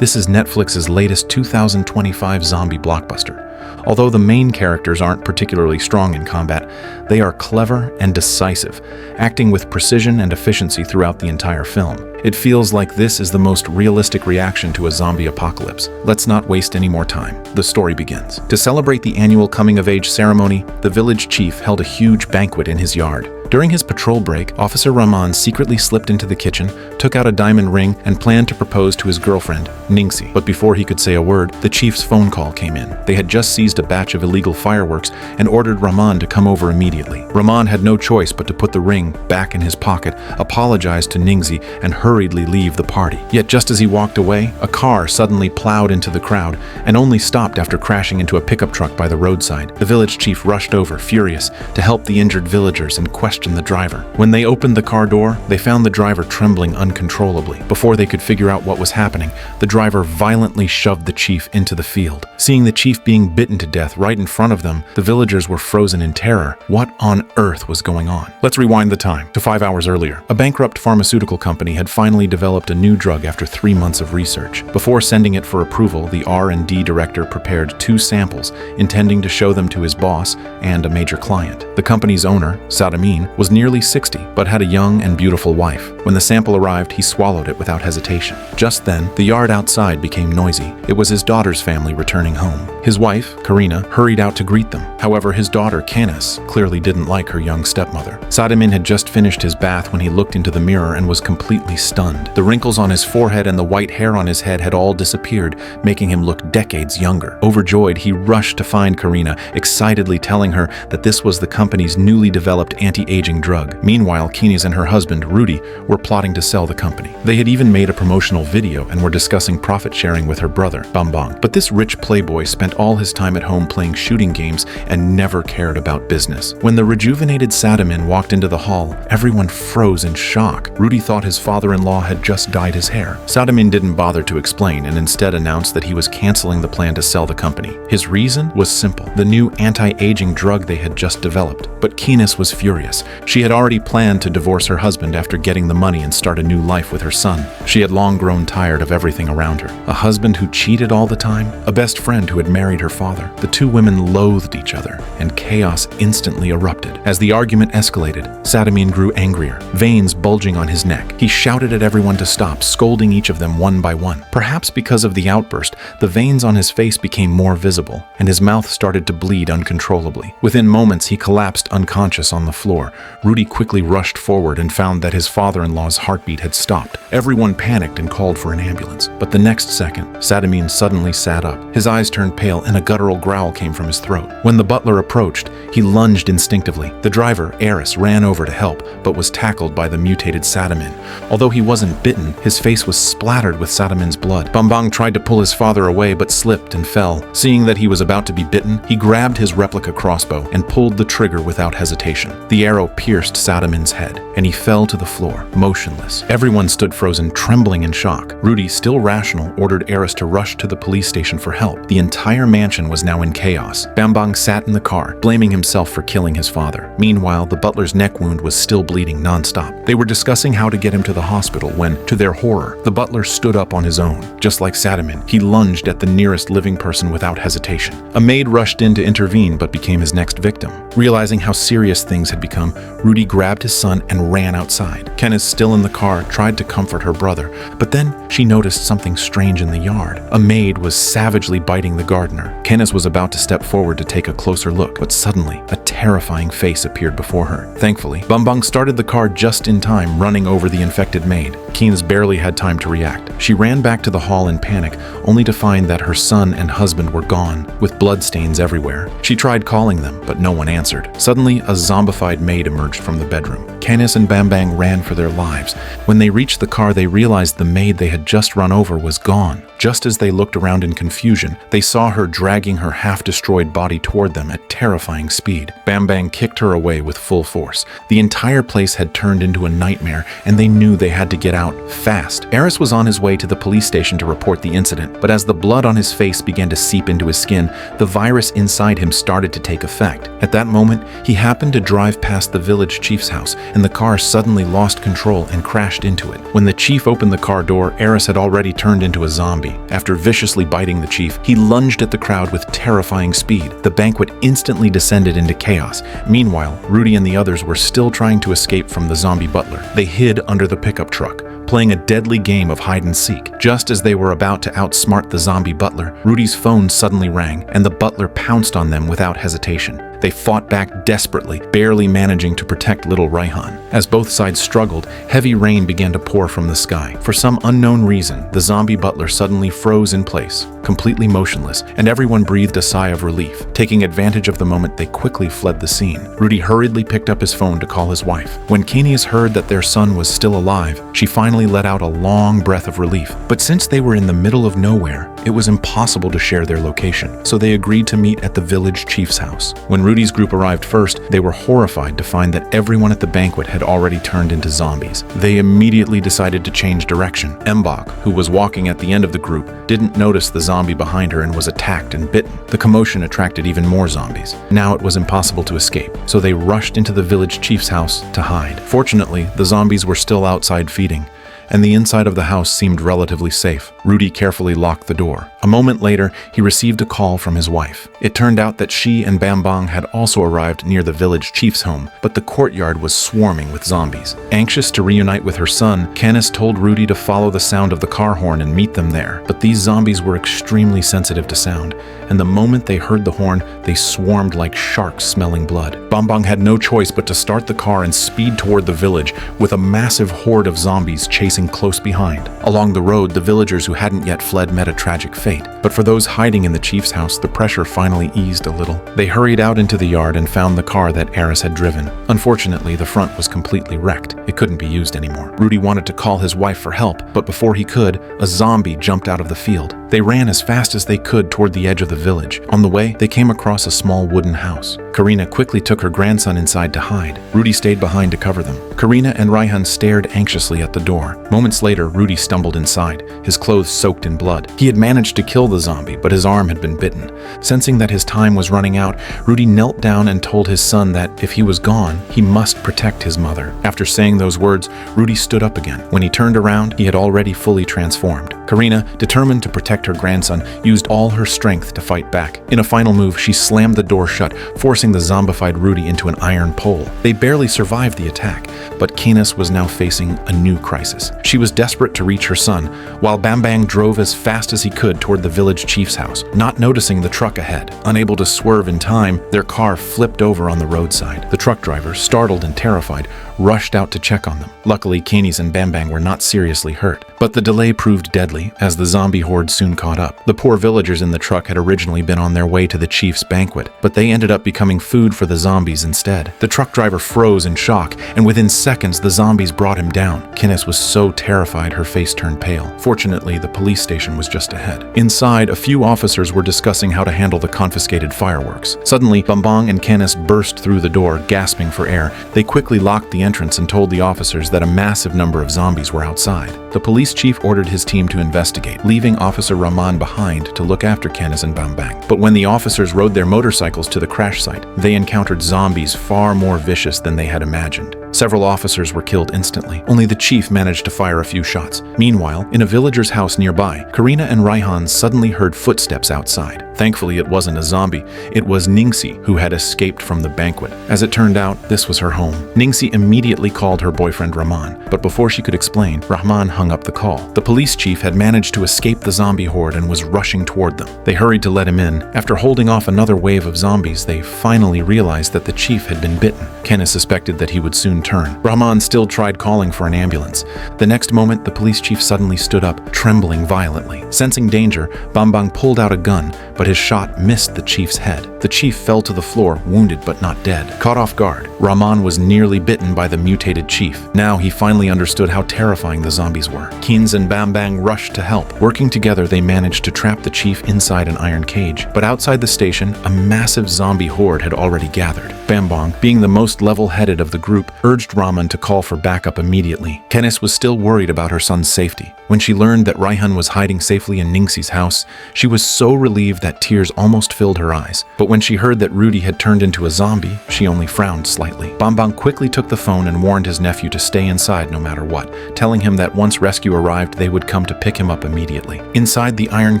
This is Netflix's latest 2025 zombie blockbuster. Although the main characters aren't particularly strong in combat, they are clever and decisive, acting with precision and efficiency throughout the entire film. It feels like this is the most realistic reaction to a zombie apocalypse. Let's not waste any more time. The story begins. To celebrate the annual coming-of-age ceremony, the village chief held a huge banquet in his yard. During his patrol break, Officer Rahman secretly slipped into the kitchen, took out a diamond ring, and planned to propose to his girlfriend, Ningsi. But before he could say a word, the chief's phone call came in. They had just seized a batch of illegal fireworks and ordered Rahman to come over immediately. Rahman had no choice but to put the ring back in his pocket, apologize to Ningsi, and hurriedly leave the party. Yet just as he walked away, a car suddenly plowed into the crowd and only stopped after crashing into a pickup truck by the roadside. The village chief rushed over, furious, to help the injured villagers and question the driver. When they opened the car door, they found the driver trembling uncontrollably. Before they could figure out what was happening, the driver violently shoved the chief into the field. Seeing the chief being bitten to death right in front of them, the villagers were frozen in terror. What on earth was going on? Let's rewind the time to 5 hours earlier. A bankrupt pharmaceutical company had finally developed a new drug after 3 months of research. Before sending it for approval, the R&D director prepared 2 samples, intending to show them to his boss and a major client. The company's owner, Sadamin, was nearly 60, but had a young and beautiful wife. When the sample arrived, he swallowed it without hesitation. Just then, the yard outside became noisy. It was his daughter's family returning home. His wife, Karina, hurried out to greet them. However, his daughter, Kenes, clearly didn't like her young stepmother. Sadamin had just finished his bath when he looked into the mirror and was completely stunned. The wrinkles on his forehead and the white hair on his head had all disappeared, making him look decades younger. Overjoyed, he rushed to find Karina, excitedly telling her that this was the company's newly developed anti-aging drug. Meanwhile, Kenes and her husband, Rudy, were plotting to sell the company. They had even made a promotional video and were discussing profit sharing with her brother, Bambang. But this rich playboy spent all his time at home playing shooting games and never cared about business. When the rejuvenated Sadamin walked into the hall, everyone froze in shock. Rudy thought his father-in-law had just dyed his hair. Sadamin didn't bother to explain and instead announced that he was canceling the plan to sell the company. His reason was simple: the new anti-aging drug they had just developed. But Kenes was furious. She had already planned to divorce her husband after getting the money and start a new life with her son. She had long grown tired of everything around her. A husband who cheated all the time, a best friend who had married her father. The two women loathed each other, and chaos instantly erupted. As the argument escalated, Sadamin grew angrier, veins bulging on his neck. He shouted at everyone to stop, scolding each of them one by one. Perhaps because of the outburst, the veins on his face became more visible, and his mouth started to bleed uncontrollably. Within moments, he collapsed unconscious on the floor. Rudy quickly rushed forward and found that his father-in-law's heartbeat had stopped. Everyone panicked and called for an ambulance. But the next second, Sadamin suddenly sat up. His eyes turned pale and a guttural growl came from his throat. When the butler approached, he lunged instinctively. The driver, Eris, ran over to help, but was tackled by the mutated Sadamin. Although he wasn't bitten, his face was splattered with Sadamin's blood. Bambang tried to pull his father away but slipped and fell. Seeing that he was about to be bitten, he grabbed his replica crossbow and pulled the trigger without hesitation. The arrow pierced Sadamin's head, and he fell to the floor, motionless. Everyone stood frozen, trembling in shock. Rudy, still rational, ordered Eris to rush to the police station for help. The entire mansion was now in chaos. Bambang sat in the car, blaming himself for killing his father. Meanwhile, the butler's neck wound was still bleeding non-stop. They were discussing how to get him to the hospital when, to their horror, the butler stood up on his own. Just like Sadamin, he lunged at the nearest living person without hesitation. A maid rushed in to intervene but became his next victim. Realizing how serious things had become, Rudy grabbed his son and ran outside. Kenes, still in the car, tried to comfort her brother, but then she noticed something strange in the yard. A maid was savagely biting the gardener. Kenes was about to step forward to take a closer look, but suddenly, a terrifying face appeared before her. Thankfully, Bambang started the car just in time, running over the infected maid. Kenes barely had time to react. She ran back to the hall in panic, only to find that her son and husband were gone, with bloodstains everywhere. She tried calling them, but no one answered. Suddenly, a zombified maid emerged from the bedroom. Kenes and Bambang ran for their lives. When they reached the car, they realized the maid they had just run over was gone. Just as they looked around in confusion, they saw her dragging her half-destroyed body toward them at terrifying speed. Bambang kicked her away with full force. The entire place had turned into a nightmare, and they knew they had to get out fast. Eris was on his way to the police station to report the incident, but as the blood on his face began to seep into his skin, the virus inside him started to take effect. At that moment, he happened to drive past the village village chief's house, and the car suddenly lost control and crashed into it. When the chief opened the car door, Eris had already turned into a zombie. After viciously biting the chief, he lunged at the crowd with terrifying speed. The banquet instantly descended into chaos. Meanwhile, Rudy and the others were still trying to escape from the zombie butler. They hid under the pickup truck, playing a deadly game of hide and seek. Just as they were about to outsmart the zombie butler, Rudy's phone suddenly rang, and the butler pounced on them without hesitation. They fought back desperately, barely managing to protect little Rahman. As both sides struggled, heavy rain began to pour from the sky. For some unknown reason, the zombie butler suddenly froze in place, completely motionless, and everyone breathed a sigh of relief. Taking advantage of the moment, they quickly fled the scene. Rudy hurriedly picked up his phone to call his wife. When Kenes heard that their son was still alive, she finally let out a long breath of relief. But since they were in the middle of nowhere, it was impossible to share their location, so they agreed to meet at the village chief's house. When Rudy's group arrived first, they were horrified to find that everyone at the banquet had already turned into zombies. They immediately decided to change direction. Mbok, who was walking at the end of the group, didn't notice the zombie behind her and was attacked and bitten. The commotion attracted even more zombies. Now it was impossible to escape, so they rushed into the village chief's house to hide. Fortunately, the zombies were still outside feeding, and the inside of the house seemed relatively safe. Rudy carefully locked the door. A moment later, he received a call from his wife. It turned out that she and Bambang had also arrived near the village chief's home, but the courtyard was swarming with zombies. Anxious to reunite with her son, Kenes told Rudy to follow the sound of the car horn and meet them there. But these zombies were extremely sensitive to sound, and the moment they heard the horn, they swarmed like sharks smelling blood. Bambang had no choice but to start the car and speed toward the village, with a massive horde of zombies chasing close behind. Along the road, the villagers who hadn't yet fled met a tragic fate. But for those hiding in the chief's house, the pressure finally eased a little. They hurried out into the yard and found the car that Eris had driven. Unfortunately, the front was completely wrecked. It couldn't be used anymore. Rudy wanted to call his wife for help, but before he could, a zombie jumped out of the field. They ran as fast as they could toward the edge of the village. On the way, they came across a small wooden house. Karina quickly took her grandson inside to hide. Rudy stayed behind to cover them. Karina and Rahman stared anxiously at the door. Moments later, Rudy stumbled inside, his clothes soaked in blood. He had managed to kill the zombie, but his arm had been bitten. Sensing that his time was running out, Rudy knelt down and told his son that if he was gone, he must protect his mother. After saying those words, Rudy stood up again. When he turned around, he had already fully transformed. Karina, determined to protect her grandson, used all her strength to fight back. In a final move, she slammed the door shut, forcing the zombified Rudy into an iron pole. They barely survived the attack, but Kenes was now facing a new crisis. She was desperate to reach her son, while Bambang drove as fast as he could toward the village chief's house, not noticing the truck ahead. Unable to swerve in time, their car flipped over on the roadside. The truck driver, startled and terrified, rushed out to check on them. Luckily, Kenes and Bambang were not seriously hurt, but the delay proved deadly as the zombie horde soon caught up. The poor villagers in the truck had originally been on their way to the chief's banquet, but they ended up becoming food for the zombies instead. The truck driver froze in shock, and within seconds the zombies brought him down. Kenes was so terrified her face turned pale. Fortunately, the police station was just ahead. Inside, a few officers were discussing how to handle the confiscated fireworks. Suddenly, Bambang and Kenes burst through the door, gasping for air. They quickly locked the entrance and told the officers that a massive number of zombies were outside. The police chief ordered his team to investigate, leaving Officer Rahman behind to look after Kenes and Bambang. But when the officers rode their motorcycles to the crash site, they encountered zombies far more vicious than they had imagined. Several officers were killed instantly. Only the chief managed to fire a few shots. Meanwhile, in a villager's house nearby, Karina and Rahman suddenly heard footsteps outside. Thankfully, it wasn't a zombie. It was Ningsi, who had escaped from the banquet. As it turned out, this was her home. Ningsi immediately called her boyfriend Rahman, but before she could explain, Rahman hung up the call. The police chief had managed to escape the zombie horde and was rushing toward them. They hurried to let him in. After holding off another wave of zombies, they finally realized that the chief had been bitten. Kenes suspected that he would soon turn. Rahman still tried calling for an ambulance. The next moment, the police chief suddenly stood up, trembling violently. Sensing danger, Bambang pulled out a gun, but his shot missed the chief's head. The chief fell to the floor, wounded but not dead. Caught off guard, Rahman was nearly bitten by the mutated chief. Now he finally understood how terrifying the zombies were. Kenes and Bambang rushed to help. Working together, they managed to trap the chief inside an iron cage. But outside the station, a massive zombie horde had already gathered. Bambang, being the most level-headed of the group, urged Rahman to call for backup immediately. Kenes was still worried about her son's safety. When she learned that Rahman was hiding safely in Ningsi's house, she was so relieved that tears almost filled her eyes. But when she heard that Rudy had turned into a zombie, she only frowned slightly. Bambang quickly took the phone and warned his nephew to stay inside no matter what, telling him that once rescue arrived, they would come to pick him up immediately. Inside the iron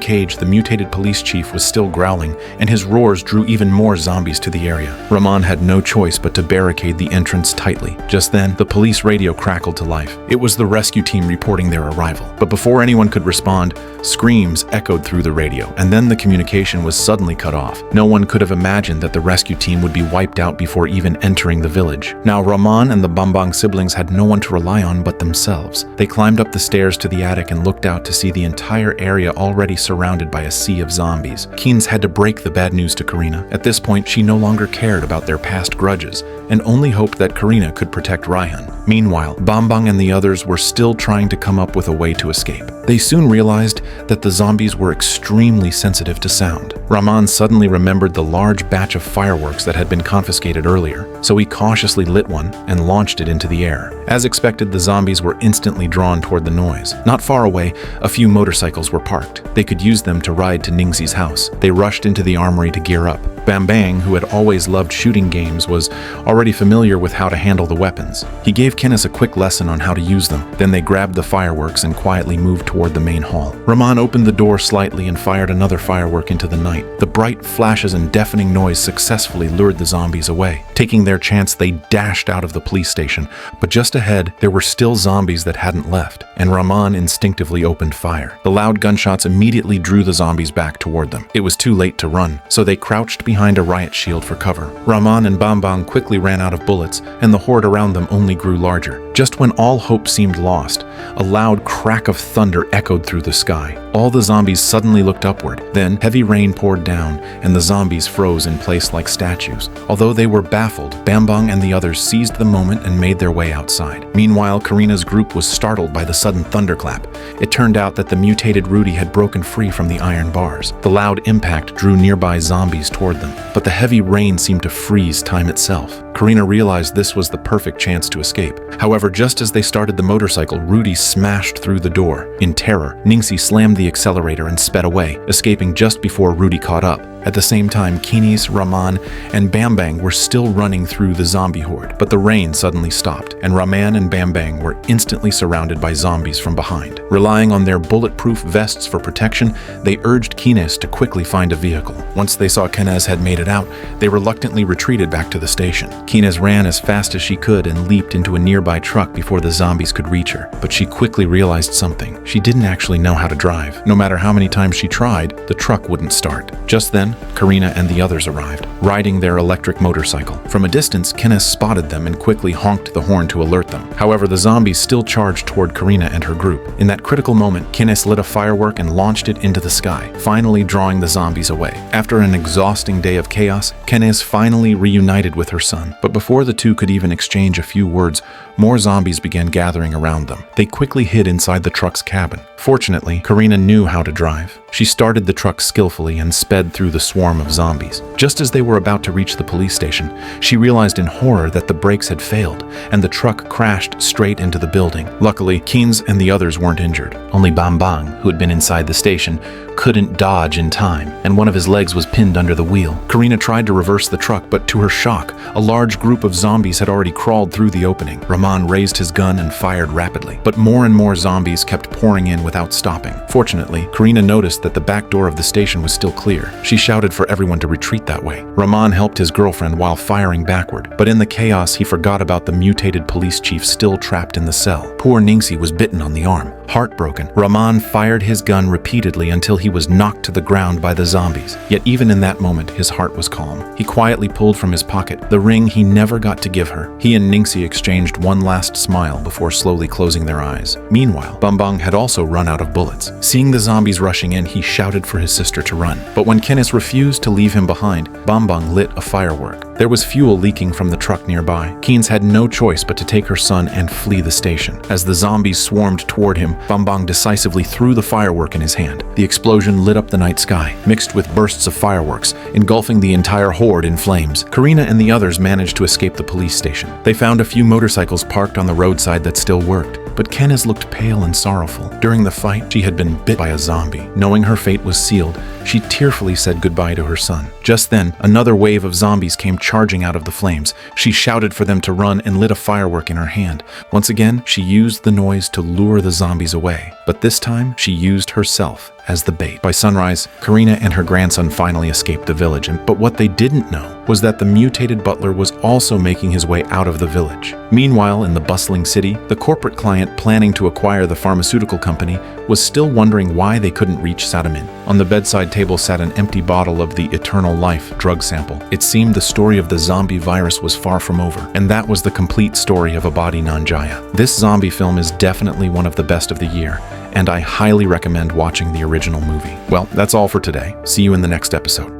cage, the mutated police chief was still growling, and his roars drew even more zombies to the area. Rahman had no choice but to barricade the entrance tightly. Just then, the police radio crackled to life. It was the rescue team reporting their arrival. But before anyone could respond, screams echoed through the radio, and then the communication was suddenly cut off. No one could have imagined that the rescue team would be wiped out before even entering the village. Now, Rahman and the Bambang siblings had no one to rely on but themselves. They climbed up the stairs to the attic and looked out to see the entire area already surrounded by a sea of zombies. Kenes had to break the bad news to Karina. At this point, she no longer cared about their past grudges and only hoped that Karina could protect Rahman. Meanwhile, Bambang and the others were still trying to come up with a way to escape. They soon realized that the zombies were extremely sensitive to sound. Rahman suddenly remembered the large batch of fireworks that had been confiscated earlier, so he cautiously lit one and launched it into the air. As expected, the zombies were instantly drawn toward the noise. Not far away, a few motorcycles were parked. They could use them to ride to Ningsi's house. They rushed into the armory to gear up. Bambang, who had always loved shooting games, was already familiar with how to handle the weapons. He gave Kenes a quick lesson on how to use them. Then they grabbed the fireworks and quietly moved toward the main hall. Rahman opened the door slightly and fired another firework into the night. The bright flashes and deafening noise successfully lured the zombies away. Taking their chance, they dashed out of the police station, but just ahead, there were still zombies that hadn't left, and Rahman instinctively opened fire. The loud gunshots immediately drew the zombies back toward them. It was too late to run, so they crouched behind a riot shield for cover. Rahman and Bambang quickly ran out of bullets, and the horde around them only grew larger. Just when all hope seemed lost, a loud crack of thunder echoed through the sky. All the zombies suddenly looked upward. Then heavy rain poured down, and the zombies froze in place like statues. Although they were baffled, Bambang and the others seized the moment and made their way outside. Meanwhile, Karina's group was startled by the sudden thunderclap. It turned out that the mutated Rudy had broken free from the iron bars. The loud impact drew nearby zombies toward them, but the heavy rain seemed to freeze time itself. Karina realized this was the perfect chance to escape. However, just as they started the motorcycle, Rudy smashed through the door. In terror, Ningsi slammed the accelerator and sped away, escaping just before Rudy caught up. At the same time, Kenes, Rahman, and Bambang were still running through the zombie horde, but the rain suddenly stopped, and Rahman and Bambang were instantly surrounded by zombies from behind. Relying on their bulletproof vests for protection, they urged Kenes to quickly find a vehicle. Once they saw Kenes had made it out, they reluctantly retreated back to the station. Kenes ran as fast as she could and leaped into a nearby truck before the zombies could reach her, but she quickly realized something. She didn't actually know how to drive. No matter how many times she tried, the truck wouldn't start. Just then, Karina and the others arrived, riding their electric motorcycle. From a distance, Kenes spotted them and quickly honked the horn to alert them. However, the zombies still charged toward Karina and her group. In that critical moment, Kenes lit a firework and launched it into the sky, finally drawing the zombies away. After an exhausting day of chaos, Kenes finally reunited with her son. But before the two could even exchange a few words, more zombies began gathering around them. They quickly hid inside the truck's cabin. Fortunately, Karina knew how to drive. She started the truck skillfully and sped through the swarm of zombies. Just as they were about to reach the police station, she realized in horror that the brakes had failed, and the truck crashed straight into the building. Luckily, Kenes and the others weren't injured. Only Bambang, who had been inside the station, couldn't dodge in time, and one of his legs was pinned under the wheel. Karina tried to reverse the truck, but to her shock, a large group of zombies had already crawled through the opening. Rahman raised his gun and fired rapidly, but more and more zombies kept pouring in without stopping. Fortunately, Karina noticed that the back door of the station was still clear. She shouted for everyone to retreat that way. Rahman helped his girlfriend while firing backward, but in the chaos he forgot about the mutated police chief still trapped in the cell. Poor Ningsi was bitten on the arm. Heartbroken, Rahman fired his gun repeatedly until he was knocked to the ground by the zombies. Yet even in that moment, his heart was calm. He quietly pulled from his pocket the ring he never got to give her. He and Ningsi exchanged one last smile before slowly closing their eyes. Meanwhile, Bambang had also run out of bullets. Seeing the zombies rushing in, he shouted for his sister to run. But when Kenes refused to leave him behind, Bambang lit a firework. There was fuel leaking from the truck nearby. Kenes had no choice but to take her son and flee the station. As the zombies swarmed toward him, Bambang decisively threw the firework in his hand. The explosion lit up the night sky, mixed with bursts of fireworks, engulfing the entire horde in flames. Karina and the others managed to escape the police station. They found a few motorcycles parked on the roadside that still worked, but Kenes looked pale and sorrowful. During the fight, she had been bit by a zombie. Knowing her fate was sealed, she tearfully said goodbye to her son. Just then, another wave of zombies came charging out of the flames. She shouted for them to run and lit a firework in her hand. Once again, she used the noise to lure the zombies away. But this time, she used herself as the bait. By sunrise, Karina and her grandson finally escaped the village, but what they didn't know was that the mutated butler was also making his way out of the village. Meanwhile, in the bustling city, the corporate client planning to acquire the pharmaceutical company was still wondering why they couldn't reach Sadamin. On the bedside table sat an empty bottle of the Eternal Life drug sample. It seemed the story of the zombie virus was far from over, and that was the complete story of Abadi Nan Jaya. This zombie film is definitely one of the best of the year, and I highly recommend watching the original movie. Well, that's all for today. See you in the next episode.